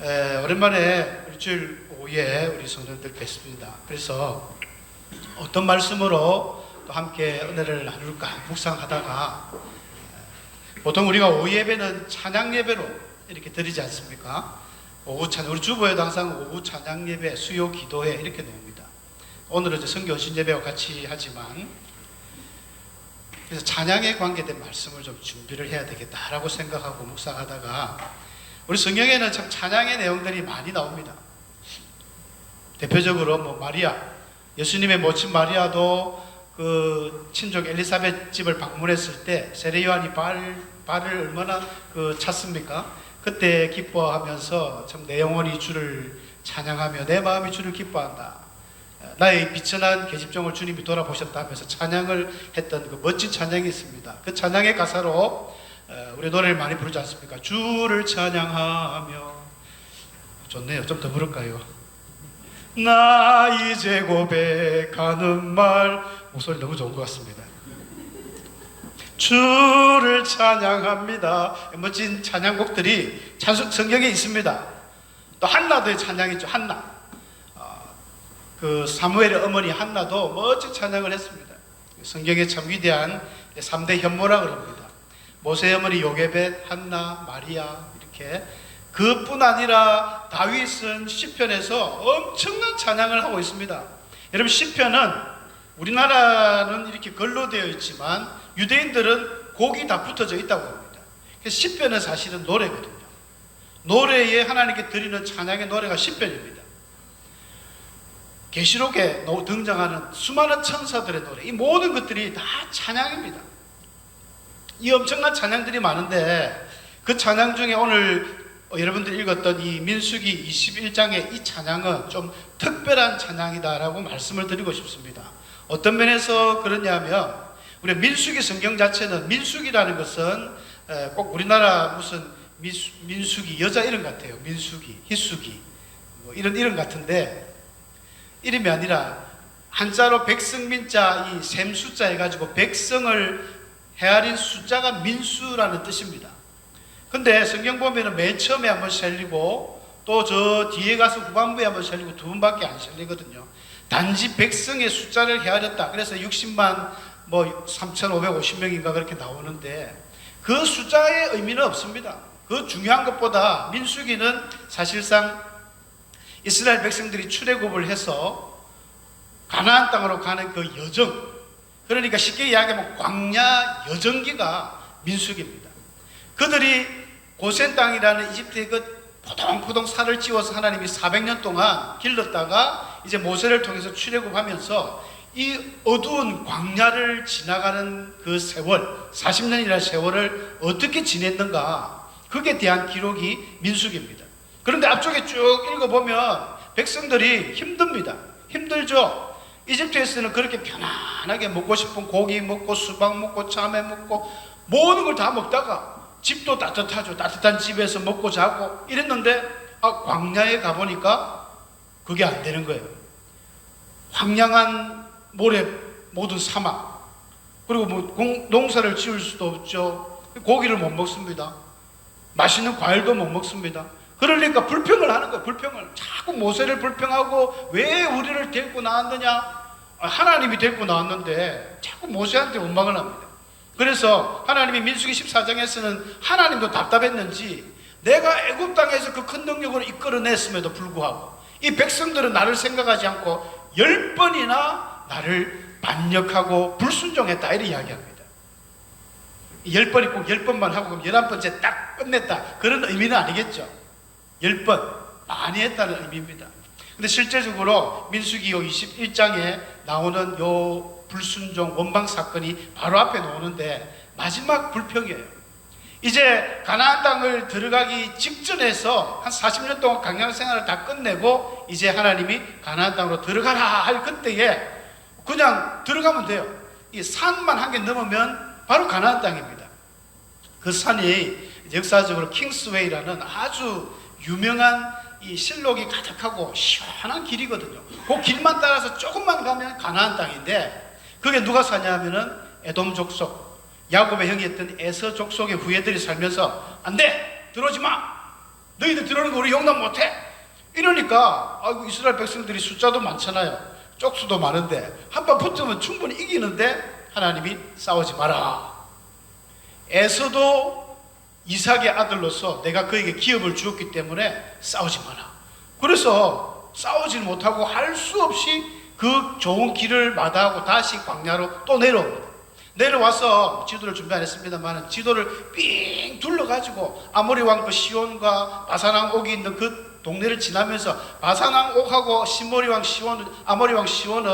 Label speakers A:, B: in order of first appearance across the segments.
A: 오랜만에 일주일 오후에 우리 성도들 뵙습니다. 그래서 어떤 말씀으로 또 함께 은혜를 나눌까 묵상하다가, 보통 우리가 오후 예배는 찬양 예배로 이렇게 드리지 않습니까? 오후 찬양, 우리 주보에도 항상 오후 찬양 예배, 수요 기도회 이렇게 놓습니다. 오늘은 이제 성교신 예배와 같이 하지만, 그래서 찬양에 관계된 말씀을 좀 준비를 해야 되겠다라고 생각하고 묵상하다가, 우리 성경에는 참 찬양의 내용들이 많이 나옵니다. 대표적으로 마리아, 예수님의 모친 마리아도 그 친족 엘리사벳 집을 방문했을 때 세례 요한이 발을 얼마나 찼습니까? 그때 기뻐하면서 참 내 영혼이 주를 찬양하며 내 마음이 주를 기뻐한다, 나의 비천한 계집종을 주님이 돌아보셨다 하면서 찬양을 했던 그 멋진 찬양이 있습니다. 그 찬양의 가사로 우리 노래를 많이 부르지 않습니까? 주를 찬양하며, 좋네요. 좀 더 부를까요? 나 이제 고백하는 말, 목소리 너무 좋은 것 같습니다. 주를 찬양합니다. 멋진 찬양곡들이 성경에 있습니다. 또 한나도의 찬양이 있죠. 한나, 그 사무엘의 어머니 한나도 멋진 찬양을 했습니다. 성경에 참 위대한 3대 현모라고 합니다. 모세의 어머니 요게벳, 한나, 마리아, 이렇게. 그뿐 아니라 다윗은 시편에서 엄청난 찬양을 하고 있습니다. 여러분, 시편은 우리나라는 이렇게 글로 되어 있지만 유대인들은 곡이 다 붙어져 있다고 합니다. 그래서 시편은 사실은 노래거든요. 노래에 하나님께 드리는 찬양의 노래가 시편입니다. 계시록에 등장하는 수많은 천사들의 노래, 이 모든 것들이 다 찬양입니다. 이 엄청난 찬양들이 많은데, 그 찬양 중에 오늘 여러분들이 읽었던 이 민수기 21장의 이 찬양은 좀 특별한 찬양이다라고 말씀을 드리고 싶습니다. 어떤 면에서 그러냐면, 우리 민수기 성경 자체는, 민수기라는 것은 꼭 우리나라 무슨 민수기 여자 이름 같아요. 민수기, 희수기 이런 이름 같은데, 이름이 아니라 한자로 백성민자 이 셈 숫자 해가지고 백성을 헤아린 숫자가 민수라는 뜻입니다. 근데 성경 보면은 맨 처음에 한번 실리고 또 저 뒤에 가서 후반부에 한번 실리고 두 번밖에 안 실리거든요. 단지 백성의 숫자를 헤아렸다. 그래서 60만 3,550명인가 그렇게 나오는데, 그 숫자의 의미는 없습니다. 그 중요한 것보다 민수기는 사실상 이스라엘 백성들이 출애굽을 해서 가나안 땅으로 가는 그 여정, 그러니까 쉽게 이야기하면 광야 여정기가 민수기입니다. 그들이 고센 땅이라는 이집트의 그 포동포동 살을 찌워서 하나님이 400년 동안 길렀다가 이제 모세를 통해서 출애굽하면서 이 어두운 광야를 지나가는 그 세월, 40년이라는 세월을 어떻게 지냈는가, 그에 대한 기록이 민수기입니다. 그런데 앞쪽에 쭉 읽어보면 백성들이 힘듭니다. 힘들죠. 이집트에서는 그렇게 편안하게 먹고 싶은 고기 먹고 수박 먹고 참외 먹고 모든 걸 다 먹다가 집도 따뜻하죠. 따뜻한 집에서 먹고 자고 이랬는데, 광야에 가보니까 그게 안 되는 거예요. 황량한 모래, 모든 사막, 그리고 농사를 지을 수도 없죠. 고기를 못 먹습니다. 맛있는 과일도 못 먹습니다. 그러니까 불평을 하는 거예요. 불평을. 자꾸 모세를 불평하고, 왜 우리를 데리고 나왔느냐, 하나님이 데리고 나왔는데 자꾸 모세한테 원망을 합니다. 그래서 하나님이 민수기 14장에서는 하나님도 답답했는지, 내가 애굽 땅에서 그 큰 능력으로 이끌어냈음에도 불구하고 이 백성들은 나를 생각하지 않고 10번이나 나를 반역하고 불순종했다, 이렇게 이야기합니다. 10번이 꼭 10번만 하고 그럼 11번째 딱 끝냈다, 그런 의미는 아니겠죠. 10번 많이 했다는 의미입니다. 근데 실제적으로 민수기 21장에 나오는 요 불순종 원방 사건이 바로 앞에 나오는데, 마지막 불평이에요. 이제 가나안 땅을 들어가기 직전에서 한 40년 동안 광야 생활을 다 끝내고 이제 하나님이 가나안 땅으로 들어가라 할 그때에 그냥 들어가면 돼요. 이 산만 한 개 넘으면 바로 가나안 땅입니다. 그 산이 역사적으로 킹스웨이라는 아주 유명한 이 실록이 가득하고 시원한 길이거든요. 그 길만 따라서 조금만 가면 가나안 땅인데, 그게 누가 사냐면은 에돔 족속, 야곱의 형이었던 에서 족속의 후예들이 살면서, 안 돼! 들어오지 마! 너희들 들어오는 거 우리 용납 못해. 이러니까 아이고 이스라엘 백성들이 숫자도 많잖아요. 쪽수도 많은데 한번 붙으면 충분히 이기는데 하나님이 싸우지 마라. 에서도 이삭의 아들로서 내가 그에게 기업을 주었기 때문에 싸우지 마라. 그래서 싸우지 못하고 할 수 없이 그 좋은 길을 마다하고 다시 광야로 또 내려옵니다. 내려와서 지도를 준비 안 했습니다만 지도를 삥 둘러가지고 아모리 왕 그 시온과 바산왕 옥이 있는 그 동네를 지나면서 바산왕 옥하고 시모리 왕 시온, 아모리 왕 시온은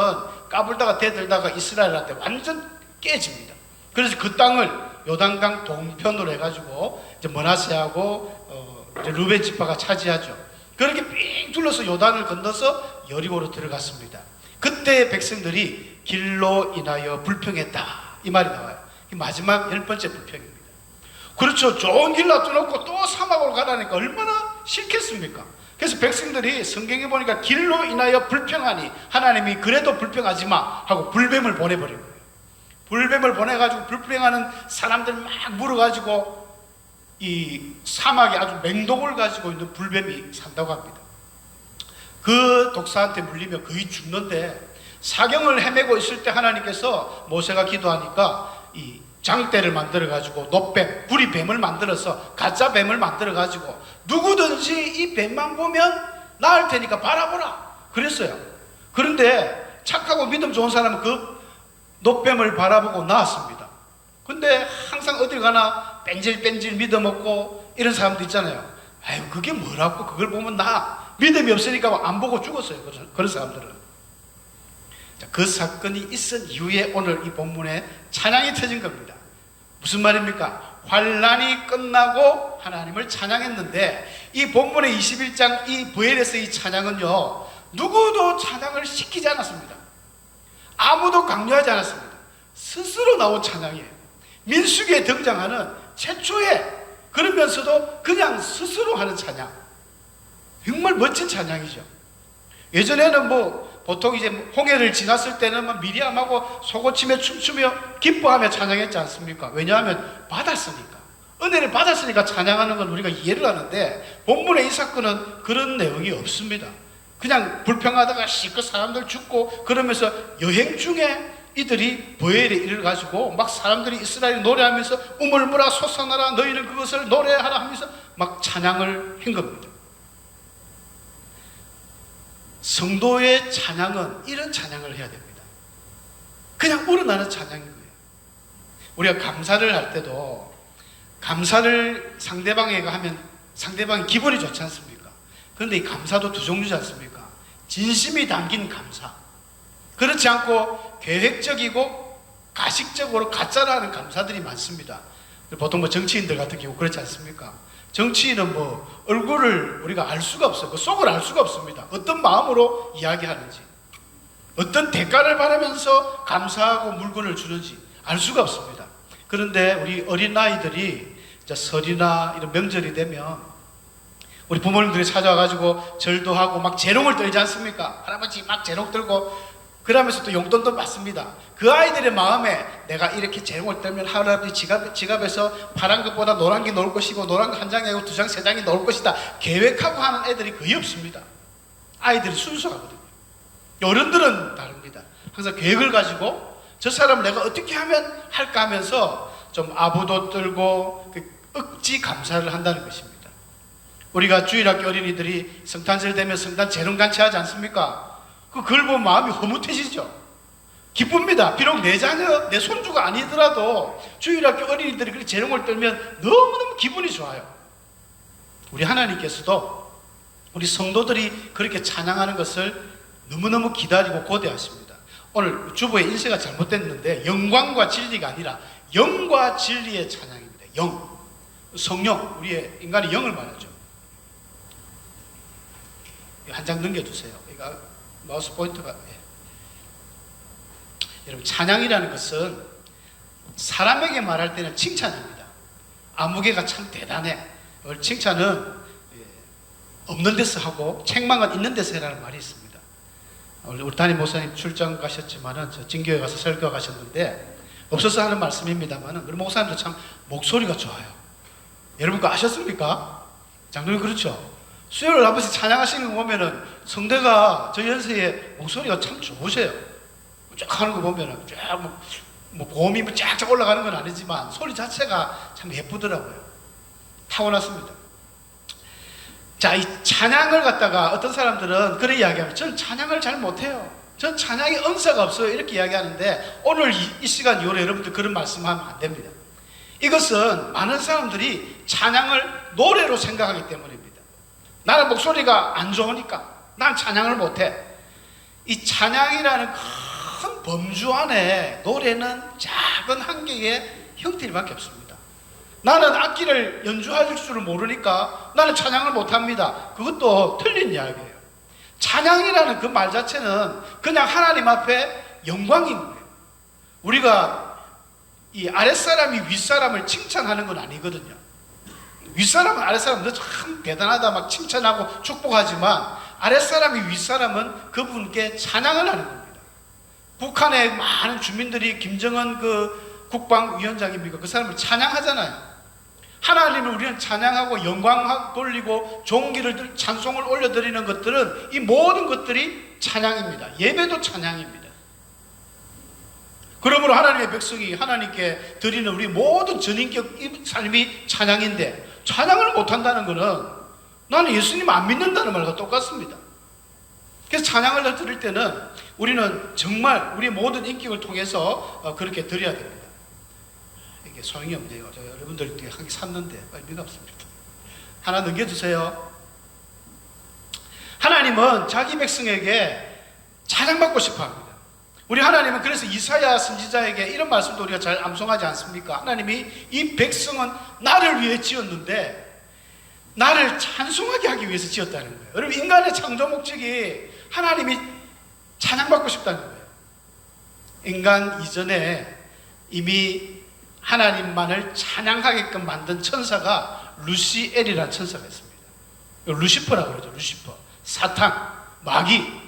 A: 까불다가 대들다가 이스라엘한테 완전 깨집니다. 그래서 그 땅을 요단강 동편으로 해가지고 이제 므낫세하고 이제 루벤 지파가 차지하죠. 그렇게 삥 둘러서 요단을 건너서 여리고로 들어갔습니다. 그때 백성들이 길로 인하여 불평했다. 이 말이 나와요. 마지막 10번째 불평입니다. 그렇죠. 좋은 길 놔두놓고 또 사막으로 가라니까 얼마나 싫겠습니까? 그래서 백성들이 성경에 보니까 길로 인하여 불평하니 하나님이 그래도 불평하지 마 하고 불뱀을 보내버린 거예요. 불뱀을 보내가지고 불평하는 사람들 막 물어가지고 이 사막에 아주 맹독을 가지고 있는 불뱀이 산다고 합니다. 그 독사한테 물리면 거의 죽는데 사경을 헤매고 있을 때 하나님께서 모세가 기도하니까 이 장대를 만들어 가지고 놋뱀, 구리뱀을 만들어서 가짜 뱀을 만들어 가지고 누구든지 이 뱀만 보면 나을 테니까 바라보라 그랬어요. 그런데 착하고 믿음 좋은 사람은 그 놋뱀을 바라보고 나왔습니다. 근데 항상 어딜 가나 뺀질뺀질 믿음 없고 이런 사람도 있잖아요. 아유 그게 뭐라고 그걸 보면 나 믿음이 없으니까 안 보고 죽었어요. 그런 사람들은. 그 사건이 있은 이후에 오늘 이 본문에 찬양이 터진 겁니다. 무슨 말입니까? 환난이 끝나고 하나님을 찬양했는데 이 본문의 21장 이 부엘에서 이 찬양은요 누구도 찬양을 시키지 않았습니다. 아무도 강요하지 않았습니다. 스스로 나온 찬양이에요. 민수기에 등장하는 최초의 그러면서도 그냥 스스로 하는 찬양. 정말 멋진 찬양이죠. 예전에는 뭐 보통 이제 홍해를 지났을 때는 막 미리암하고 소고치며 춤추며 기뻐하며 찬양했지 않습니까? 왜냐하면 받았으니까. 은혜를 받았으니까 찬양하는 건 우리가 이해를 하는데 본문의 이 사건은 그런 내용이 없습니다. 그냥 불평하다가 실컷 사람들 죽고 그러면서 여행 중에 이들이 보엘에 이르가지고 막 사람들이 이스라엘 노래하면서 우물물아 솟아나라 너희는 그것을 노래하라 하면서 막 찬양을 한 겁니다. 성도의 찬양은 이런 찬양을 해야 됩니다. 그냥 우러나는 찬양인 거예요. 우리가 감사를 할 때도 감사를 상대방에게 하면 상대방이 기분이 좋지 않습니까? 그런데 이 감사도 두 종류지 않습니까? 진심이 담긴 감사, 그렇지 않고 계획적이고 가식적으로 가짜라 하는 감사들이 많습니다. 보통 뭐 정치인들 같은 경우 그렇지 않습니까? 정치인은 뭐 얼굴을 우리가 알 수가 없어요. 그 속을 알 수가 없습니다. 어떤 마음으로 이야기하는지, 어떤 대가를 바라면서 감사하고 물건을 주는지 알 수가 없습니다. 그런데 우리 어린아이들이 설이나 이런 명절이 되면 우리 부모님들이 찾아와가지고 절도 하고 막 재롱을 떨지 않습니까? 할아버지 막 재롱 떨고 그러면서 또 용돈도 받습니다. 그 아이들의 마음에 내가 이렇게 재롱을 떨면 할아버지 지갑에서 파란 것보다 노란 게 나올 것이고 노란 거 한 장이 아니고 두 장, 세 장이 나올 것이다 계획하고 하는 애들이 거의 없습니다. 아이들이 순수하거든요. 어른들은 다릅니다. 항상 계획을 가지고 저 사람을 내가 어떻게 하면 할까 하면서 좀 아부도 떨고 억지 감사를 한다는 것입니다. 우리가 주일학교 어린이들이 성탄절 되면 성탄 재롱잔치 하지 않습니까? 그걸 보면 마음이 흐뭇해지죠. 기쁩니다. 비록 내 자녀, 내 손주가 아니더라도 주일학교 어린이들이 그렇게 재롱을 떨면 너무너무 기분이 좋아요. 우리 하나님께서도 우리 성도들이 그렇게 찬양하는 것을 너무너무 기다리고 고대하십니다. 오늘 주보의 인쇄가 잘못됐는데 영광과 진리가 아니라 영과 진리의 찬양입니다. 영, 성령, 우리의 인간의 영을 말하죠. 한 장 넘겨주세요. 이거 마우스 포인터가 여러분 찬양이라는 것은 사람에게 말할 때는 칭찬입니다. 아무개가 참 대단해. 칭찬은 없는 데서 하고 책망은 있는 데서 해라는 말이 있습니다. 우리 담임 목사님 출장 가셨지만은 저 진교회 가서 설교 가셨는데 없어서 하는 말씀입니다만은 우리 목사님도 참 목소리가 좋아요. 여러분 그거 아셨습니까? 장로님 그렇죠? 수요일 한 번씩 찬양하시는 거 보면은 성대가 저 연세에 목소리가 참 좋으세요. 쫙 하는 거 보면은 쫙 뭐 고음이 뭐 쫙쫙 올라가는 건 아니지만 소리 자체가 참 예쁘더라고요. 타고났습니다. 자, 이 찬양을 갖다가 어떤 사람들은 그런 이야기하면 전 찬양을 잘 못해요. 전 찬양에 은사가 없어요. 이렇게 이야기하는데 오늘 이 시간 이후로 여러분들 그런 말씀하면 안 됩니다. 이것은 많은 사람들이 찬양을 노래로 생각하기 때문입니다. 나는 목소리가 안 좋으니까 난 찬양을 못해. 이 찬양이라는 큰 범주 안에 노래는 작은 한 개의 형태밖에 없습니다. 나는 악기를 연주할 줄을 모르니까 나는 찬양을 못합니다. 그것도 틀린 이야기예요. 찬양이라는 그 말 자체는 그냥 하나님 앞에 영광인 거예요. 우리가 이 아랫사람이 윗사람을 칭찬하는 건 아니거든요. 윗사람은 아랫사람도 참 대단하다 막 칭찬하고 축복하지만 아랫사람이 윗사람은 그분께 찬양을 하는 겁니다. 북한의 많은 주민들이 김정은 그 국방위원장입니까? 그 사람을 찬양하잖아요. 하나님을 우리는 찬양하고 영광 돌리고 종기를 찬송을 올려드리는 것들은 이 모든 것들이 찬양입니다. 예배도 찬양입니다. 그러므로 하나님의 백성이 하나님께 드리는 우리 모든 전인격 삶이 찬양인데 찬양을 못한다는 것은 나는 예수님 안 믿는다는 말과 똑같습니다. 그래서 찬양을 드릴 때는 우리는 정말 우리 모든 인격을 통해서 그렇게 드려야 됩니다. 이게 소용이 없네요. 저 여러분들 한 개 샀는데 의미가 없습니다. 하나 넘겨주세요. 하나님은 자기 백성에게 찬양받고 싶어합니다. 우리 하나님은 그래서 이사야 선지자에게 이런 말씀도 우리가 잘 암송하지 않습니까? 하나님이 이 백성은 나를 위해 지었는데 나를 찬송하게 하기 위해서 지었다는 거예요. 여러분, 인간의 창조 목적이 하나님이 찬양받고 싶다는 거예요. 인간 이전에 이미 하나님만을 찬양하게끔 만든 천사가 루시엘이라는 천사가 있습니다. 루시퍼라고 그러죠. 루시퍼, 사탄, 마귀.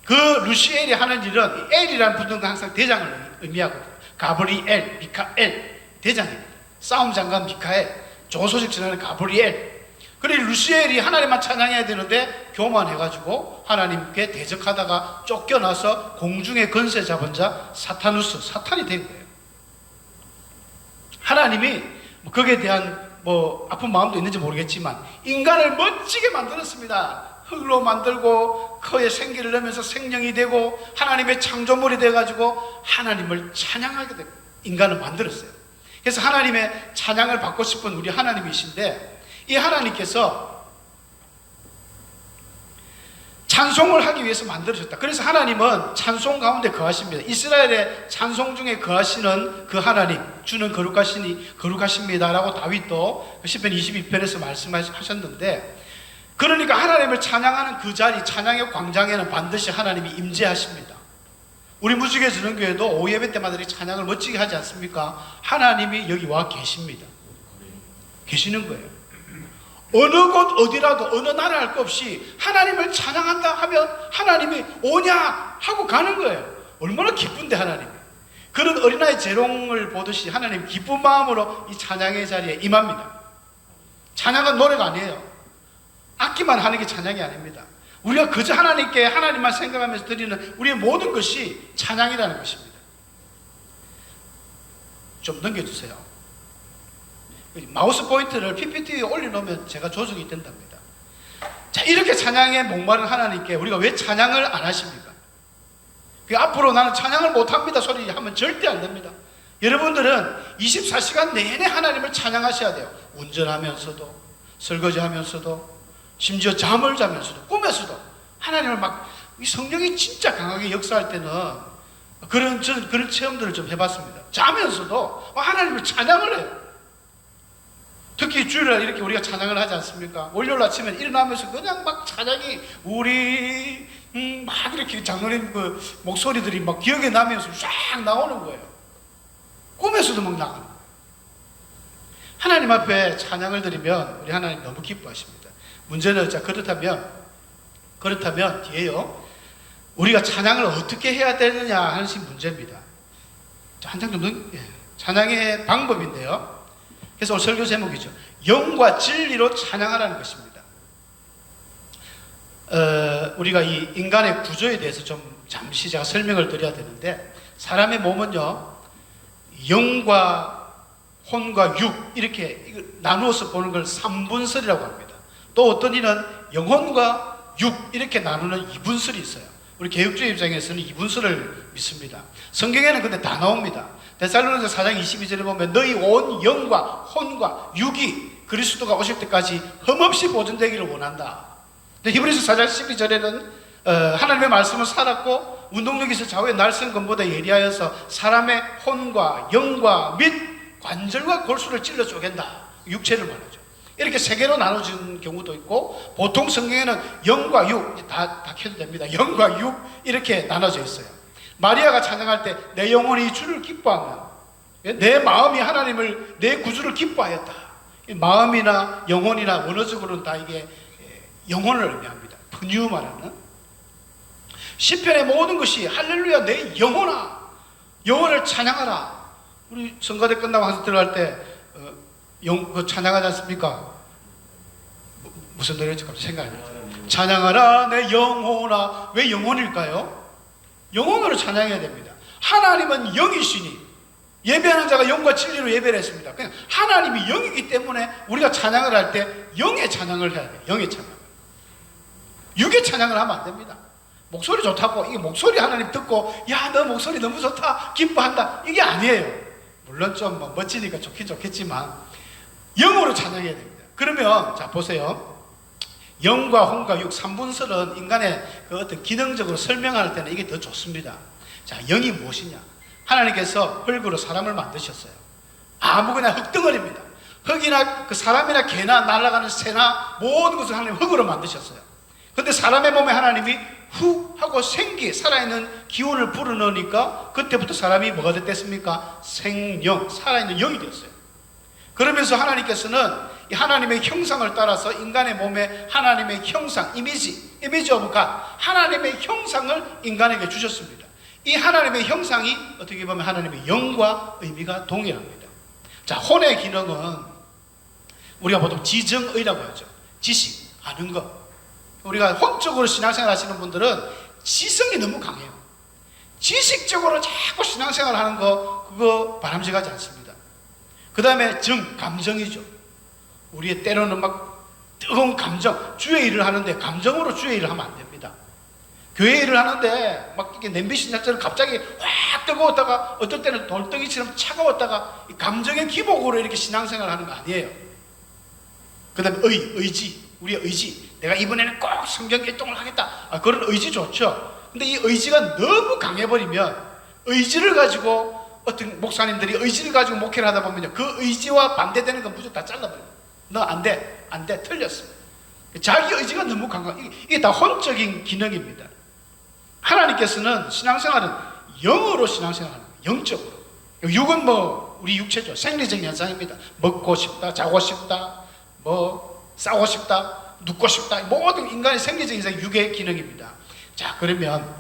A: 그 루시엘이 하는 일은 엘이라는 부분과 항상 대장을 의미하거든요. 가브리엘, 미카엘, 대장입니다. 싸움 장관 미카엘, 좋은 소식 전하는 가브리엘. 그래 루시엘이 하나님만 찬양해야 되는데 교만해가지고 하나님께 대적하다가 쫓겨나서 공중의 권세 잡은 자 사타누스, 사탄이 된 거예요. 하나님이 거기에 대한 아픈 마음도 있는지 모르겠지만 인간을 멋지게 만들었습니다. 흙으로 만들고 그의 생기를 내면서 생명이 되고 하나님의 창조물이 돼가지고 하나님을 찬양하게 되고 인간을 만들었어요. 그래서 하나님의 찬양을 받고 싶은 우리 하나님이신데 이 하나님께서 찬송을 하기 위해서 만들어졌다. 그래서 하나님은 찬송 가운데 거하십니다. 이스라엘의 찬송 중에 거하시는 그 하나님, 주는 거룩하십니다 라고 다윗도 시편 22편에서 말씀하셨는데, 그러니까 하나님을 찬양하는 그 자리, 찬양의 광장에는 반드시 하나님이 임재하십니다. 우리 무지개 주는교회도 오후 예배 때마다 이렇게 찬양을 멋지게 하지 않습니까? 하나님이 여기 와 계십니다. 계시는 거예요. 어느 곳 어디라도 어느 나라 할 것 없이 하나님을 찬양한다 하면 하나님이 오냐 하고 가는 거예요. 얼마나 기쁜데 하나님이. 그런 어린아이 재롱을 보듯이 하나님 기쁜 마음으로 이 찬양의 자리에 임합니다. 찬양은 노래가 아니에요. 악기만 하는 게 찬양이 아닙니다. 우리가 그저 하나님께 하나님만 생각하면서 드리는 우리의 모든 것이 찬양이라는 것입니다. 좀 넘겨주세요. 마우스 포인트를 PPT에 올려놓으면 제가 조정이 된답니다. 자, 이렇게 찬양에 목마른 하나님께 우리가 왜 찬양을 안 하십니까? 앞으로 나는 찬양을 못합니다 소리 하면 절대 안 됩니다. 여러분들은 24시간 내내 하나님을 찬양하셔야 돼요. 운전하면서도, 설거지하면서도, 심지어 잠을 자면서도, 꿈에서도 하나님을 이 성령이 진짜 강하게 역사할 때는 그런 체험들을 좀 해봤습니다. 자면서도 하나님을 찬양을 해요. 특히 주일날 이렇게 우리가 찬양을 하지 않습니까? 월요일 아침에 일어나면서 그냥 찬양이 우리 막 이렇게 장로님 그 목소리들이 기억에 나면서 쫙 나오는 거예요. 꿈에서도 나가는 거예요. 하나님 앞에 찬양을 드리면 우리 하나님 너무 기뻐하십니다. 문제는 그렇다면 뒤에요. 우리가 찬양을 어떻게 해야 되느냐 하는 것이 문제입니다. 한 장 정도 찬양의 방법인데요. 그래서 오늘 설교 제목이죠. 영과 진리로 찬양하라는 것입니다. 우리가 이 인간의 구조에 대해서 좀 잠시 제가 설명을 드려야 되는데, 사람의 몸은요, 영과 혼과 육 이렇게 나누어서 보는 걸 삼분설이라고 합니다. 또 어떤 이는 영혼과 육 이렇게 나누는 이분설이 있어요. 우리 개혁주의 입장에서는 이분설을 믿습니다. 성경에는 근데 다 나옵니다. 데살로니가 4장 22절에 보면 너희 온 영과 혼과 육이 그리스도가 오실 때까지 흠없이 보존되기를 원한다. 히브리서 4장 12절에는 하나님의 말씀을 살았고 운동력에서 좌우의 날선 검보다 예리하여서 사람의 혼과 영과 및 관절과 골수를 찔러 쪼갠다. 육체를 말하죠. 이렇게 세 개로 나눠진 경우도 있고, 보통 성경에는 영과 육 다 켜도 됩니다. 영과 육 이렇게 나눠져 있어요. 마리아가 찬양할 때 내 영혼이 주를 기뻐하며 내 마음이 하나님을 내 구주를 기뻐하였다. 마음이나 영혼이나 원어적으로는 다 이게 영혼을 의미합니다. 푸뉴마라는 시편의 모든 것이 할렐루야 내 영혼아 영혼을 찬양하라. 우리 성가대 끝나고 항상 들어갈 때 찬양하지 않습니까? 무슨 노래였지? 갑자기 생각이 안 나요. 찬양하라 내 영혼아. 왜 영혼일까요? 영혼으로 찬양해야 됩니다. 하나님은 영이시니 예배하는 자가 영과 진리로 예배를 했습니다. 그냥 하나님이 영이기 때문에 우리가 찬양을 할 때 영의 찬양을 해야 돼요. 영의 찬양. 육의 찬양을 하면 안 됩니다. 목소리 좋다고 이게 목소리 하나님 듣고 야 너 목소리 너무 좋다 기뻐한다 이게 아니에요. 물론 좀 멋지니까 좋겠지만 영으로 찬양해야 됩니다. 그러면 자 보세요. 영과 혼과 육 삼분설은 인간의 그 어떤 기능적으로 설명할 때는 이게 더 좋습니다. 자, 영이 무엇이냐? 하나님께서 흙으로 사람을 만드셨어요. 아무거나 흙덩어리입니다. 흙이나 그 사람이나 개나 날아가는 새나 모든 것을 하나님 흙으로 만드셨어요. 근데 사람의 몸에 하나님이 후 하고 생기 살아있는 기운을 불어넣으니까 그때부터 사람이 뭐가 됐습니까? 생영, 살아있는 영이 되었어요. 그러면서 하나님께서는 이 하나님의 형상을 따라서 인간의 몸에 하나님의 형상, 이미지 오브 갓, 하나님의 형상을 인간에게 주셨습니다. 이 하나님의 형상이 어떻게 보면 하나님의 영과 의미가 동일합니다. 자, 혼의 기능은 우리가 보통 지정의라고 하죠. 지식, 아는 것. 우리가 혼적으로 신앙생활 하시는 분들은 지성이 너무 강해요. 지식적으로 자꾸 신앙생활 하는 거 그거 바람직하지 않습니다. 그 다음에 감정이죠. 우리의 때로는 막 뜨거운 감정, 주의 일을 하는데 감정으로 주의 일을 하면 안 됩니다. 교회 일을 하는데 막 이렇게 냄비 신자처럼 갑자기 확 뜨거웠다가 어떨 때는 돌덩이처럼 차가웠다가 감정의 기복으로 이렇게 신앙생활 하는 거 아니에요. 그 다음에 의지, 우리의 의지. 내가 이번에는 꼭 성경 개통을 하겠다. 그런 의지 좋죠. 근데 이 의지가 너무 강해버리면 의지를 가지고 어떤 목사님들이 의지를 가지고 목회를 하다 보면 그 의지와 반대되는 건 무조건 다 잘라버려요. 너 안 돼, 틀렸어. 자기 의지가 너무 강한, 이게 다 혼적인 기능입니다. 하나님께서는 신앙생활은 영으로 신앙생활하는 거예요. 영적으로. 육은 우리 육체죠. 생리적 현상입니다. 먹고 싶다, 자고 싶다, 싸고 싶다, 눕고 싶다. 모든 인간의 생리적 현상이 육의 기능입니다. 자, 그러면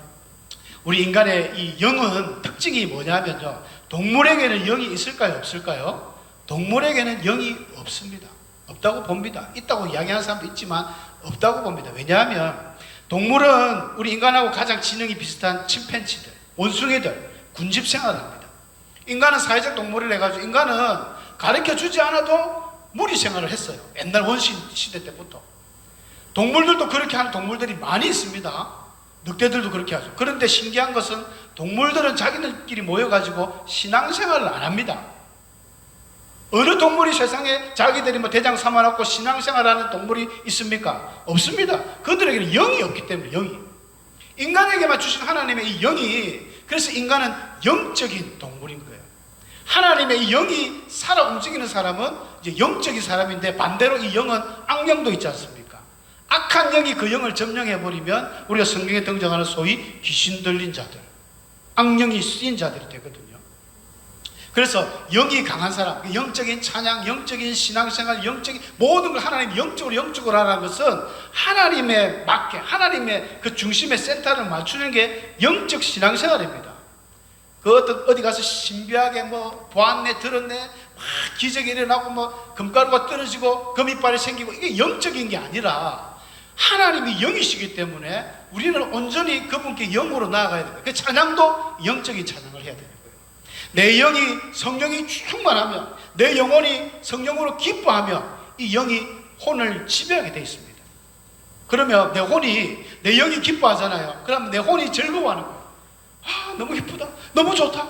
A: 우리 인간의 이 영은 특징이 뭐냐면요. 동물에게는 영이 있을까요? 없을까요? 동물에게는 영이 없습니다. 없다고 봅니다. 있다고 이야기하는 사람도 있지만 없다고 봅니다. 왜냐하면 동물은 우리 인간하고 가장 지능이 비슷한 침팬지들, 원숭이들, 군집생활을 합니다. 인간은 사회적 동물을 해가지고 인간은 가르쳐주지 않아도 무리생활을 했어요. 옛날 원시 시대 때부터. 동물들도 그렇게 하는 동물들이 많이 있습니다. 늑대들도 그렇게 하죠. 그런데 신기한 것은 동물들은 자기들끼리 모여가지고 신앙생활을 안 합니다. 어느 동물이 세상에 자기들이 대장 삼아놓고 신앙생활하는 동물이 있습니까? 없습니다. 그들에게는 영이 없기 때문에 영이. 인간에게만 주신 하나님의 이 영이, 그래서 인간은 영적인 동물인 거예요. 하나님의 이 영이 살아 움직이는 사람은 이제 영적인 사람인데 반대로 이 영은 악령도 있지 않습니까? 악한 영이 그 영을 점령해버리면 우리가 성경에 등장하는 소위 귀신 들린 자들, 악령이 쓰인 자들이 되거든요. 그래서 영이 강한 사람, 영적인 찬양, 영적인 신앙생활, 영적인 모든 걸 하나님 영적으로 하라는 것은 하나님에 맞게, 하나님의 그 중심의 센터를 맞추는 게 영적 신앙생활입니다. 그 어디 가서 신비하게 보았네, 들었네, 기적이 일어나고 뭐 금가루가 떨어지고 금이빨이 생기고 이게 영적인 게 아니라 하나님이 영이시기 때문에 우리는 온전히 그분께 영으로 나아가야 됩니다. 그 찬양도 영적인 찬양을 해야 되는 거예요. 내 영이 성령이 충만하면, 내 영혼이 성령으로 기뻐하면 이 영이 혼을 지배하게 되어 있습니다. 그러면 내 영이 기뻐하잖아요. 그러면 내 혼이 즐거워하는 거예요. 아, 너무 기쁘다, 너무 좋다.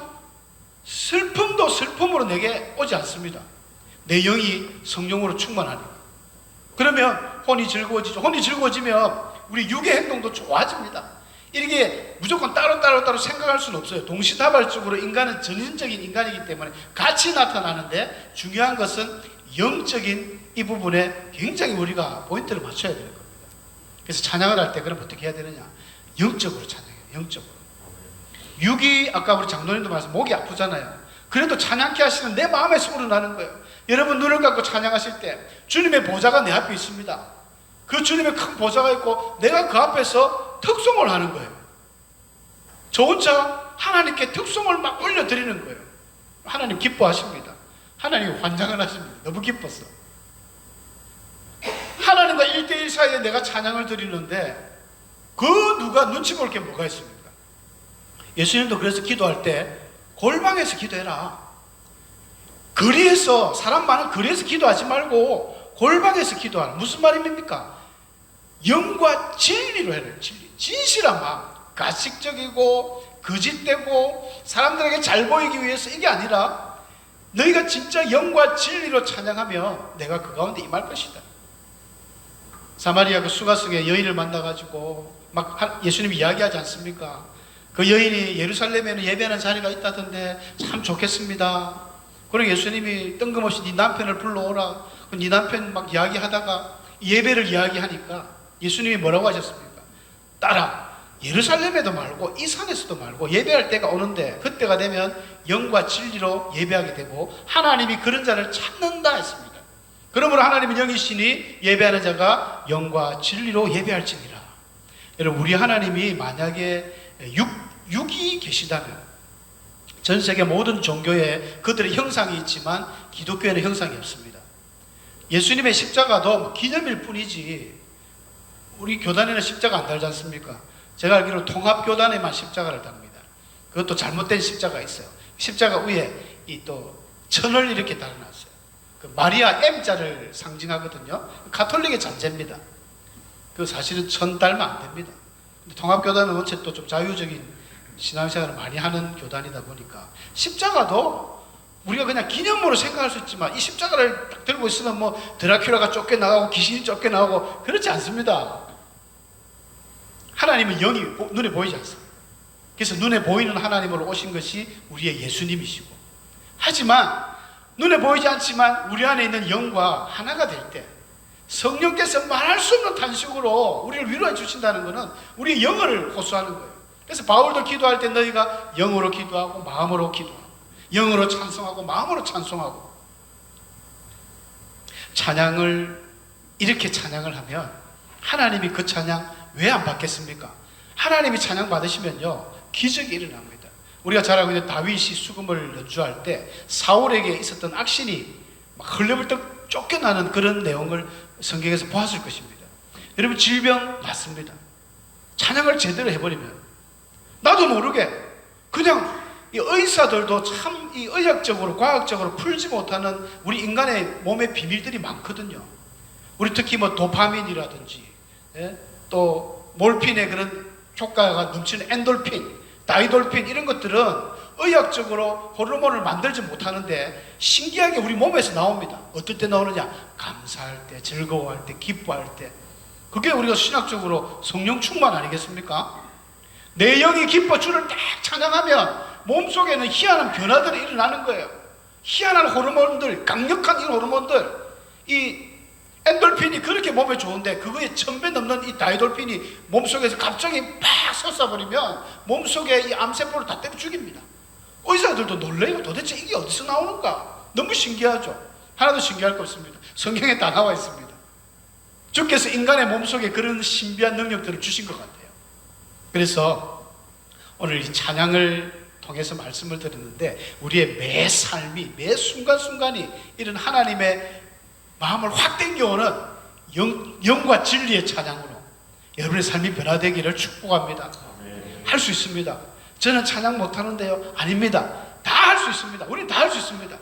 A: 슬픔도 슬픔으로 내게 오지 않습니다. 내 영이 성령으로 충만하니까. 그러면 혼이 즐거워지죠. 혼이 즐거워지면 우리 육의 행동도 좋아집니다. 이렇게 무조건 따로 생각할 수는 없어요. 동시다발적으로 인간은 전인적인 인간이기 때문에 같이 나타나는데, 중요한 것은 영적인 이 부분에 굉장히 우리가 포인트를 맞춰야 되는 겁니다. 그래서 찬양을 할 때 그럼 어떻게 해야 되느냐? 영적으로 찬양해요. 영적으로. 육이, 아까 우리 장로님도 말씀, 목이 아프잖아요. 그래도 찬양케 하시는 내 마음에서 우러나는 거예요. 여러분 눈을 감고 찬양하실 때 주님의 보좌가 내 앞에 있습니다. 그 주님의 큰 보좌가 있고 내가 그 앞에서 특송을 하는 거예요. 저 혼자 하나님께 특송을 막 올려드리는 거예요. 하나님 기뻐하십니다. 하나님 환장을 하십니다. 너무 기뻤어. 하나님과 1대1 사이에 내가 찬양을 드리는데 그 누가 눈치 볼 게 뭐가 있습니까? 예수님도 그래서 기도할 때 골방에서 기도해라. 거리에서, 사람 많은 거리에서 기도하지 말고 골방에서 기도하라. 무슨 말입니까? 영과 진리로 해라. 진리. 진실한 마음. 가식적이고 거짓되고 사람들에게 잘 보이기 위해서 이게 아니라 너희가 진짜 영과 진리로 찬양하면 내가 그 가운데 임할 것이다. 사마리아 그 수가성에 여인을 만나가지고 막 예수님이 이야기하지 않습니까? 그 여인이 예루살렘에는 예배하는 자리가 있다던데 참 좋겠습니다. 그리고 예수님이 뜬금없이 네 남편을 불러오라. 네 남편 막 이야기하다가 예배를 이야기하니까 예수님이 뭐라고 하셨습니까? 딸아, 예루살렘에도 말고 이 산에서도 말고 예배할 때가 오는데 그때가 되면 영과 진리로 예배하게 되고 하나님이 그런 자를 찾는다 했습니다. 그러므로 하나님은 영이시니 예배하는 자가 영과 진리로 예배할지니라. 여러분, 우리 하나님이 만약에 육이 계시다면 전 세계 모든 종교에 그들의 형상이 있지만 기독교에는 형상이 없습니다. 예수님의 십자가도 기념일 뿐이지 우리 교단에는 십자가 안 달지 않습니까? 제가 알기로 통합교단에만 십자가를 답니다. 그것도 잘못된 십자가 있어요. 십자가 위에 이 또 천을 이렇게 달아놨어요. 그 마리아 M자를 상징하거든요. 가톨릭의 잔재입니다. 그 사실은 천 달면 안 됩니다. 통합교단은 원체 또 좀 자유적인 신앙생활을 많이 하는 교단이다 보니까 십자가도 우리가 그냥 기념으로 생각할 수 있지만 이 십자가를 딱 들고 있으면 뭐 드라큘라가 쫓겨나가고 귀신이 쫓겨나가고 그렇지 않습니다. 하나님은 영이 눈에 보이지 않습니다. 그래서 눈에 보이는 하나님으로 오신 것이 우리의 예수님이시고, 하지만 눈에 보이지 않지만 우리 안에 있는 영과 하나가 될 때 성령께서 말할 수 없는 탄식으로 우리를 위로해 주신다는 것은 우리의 영을 호소하는 거예요. 그래서 바울도 기도할 때 너희가 영으로 기도하고 마음으로 기도하고 영으로 찬송하고 마음으로 찬송하고, 찬양을 이렇게 찬양을 하면 하나님이 그 찬양 왜 안 받겠습니까? 하나님이 찬양 받으시면요 기적이 일어납니다. 우리가 잘 알고 있는 다윗이 수금을 연주할 때 사울에게 있었던 악신이 막 흘려불떡 쫓겨나는 그런 내용을 성경에서 보았을 것입니다. 여러분, 질병 맞습니다. 찬양을 제대로 해버리면 나도 모르게 그냥 이 의사들도 참 이 의학적으로 과학적으로 풀지 못하는 우리 인간의 몸의 비밀들이 많거든요. 우리 특히 뭐 도파민이라든지 또 몰핀의 그런 효과가 넘치는 엔돌핀, 다이돌핀 이런 것들은 의학적으로 호르몬을 만들지 못하는데 신기하게 우리 몸에서 나옵니다. 어떨 때 나오느냐? 감사할 때, 즐거워할 때, 기뻐할 때. 그게 우리가 신학적으로 성령 충만 아니겠습니까? 내 영이 기뻐 주를 딱 찬양하면 몸속에는 희한한 변화들이 일어나는 거예요. 희한한 호르몬들, 강력한 이 호르몬들, 이 엔돌핀이 그렇게 몸에 좋은데 그거에 1000배 넘는 이 다이돌핀이 몸속에서 갑자기 팍 솟아버리면 몸속에 이 암세포를 다 때려 죽입니다. 의사들도 놀래요. 도대체 이게 어디서 나오는가? 너무 신기하죠. 하나도 신기할 거 없습니다. 성경에 다 나와 있습니다. 주께서 인간의 몸속에 그런 신비한 능력들을 주신 것 같아요. 그래서 오늘 이 찬양을 통해서 말씀을 드렸는데 우리의 매 삶이 매 순간순간이 이런 하나님의 마음을 확 땡겨오는 영과 진리의 찬양으로 여러분의 삶이 변화되기를 축복합니다. 할 수 있습니다. 저는 찬양 못하는데요. 아닙니다. 다 할 수 있습니다. 우리는 다 할 수 있습니다.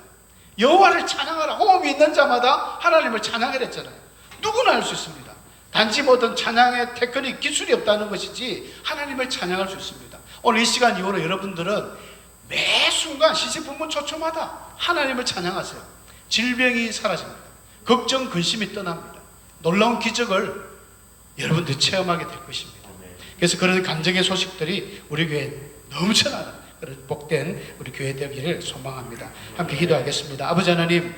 A: 여호와를 찬양하라. 호흡이 있는 자마다 하나님을 찬양하라 했잖아요. 누구나 할 수 있습니다. 단지 어떤 찬양의 테크닉, 기술이 없다는 것이지 하나님을 찬양할 수 있습니다. 오늘 이 시간 이후로 여러분들은 매 순간 시시분분초초마다 하나님을 찬양하세요. 질병이 사라집니다. 걱정, 근심이 떠납니다. 놀라운 기적을 여러분들이 체험하게 될 것입니다. 그래서 그런 감정의 소식들이 우리 교회에 넘쳐나는 그런 복된 우리 교회 되기를 소망합니다. 함께 기도하겠습니다. 아버지 하나님,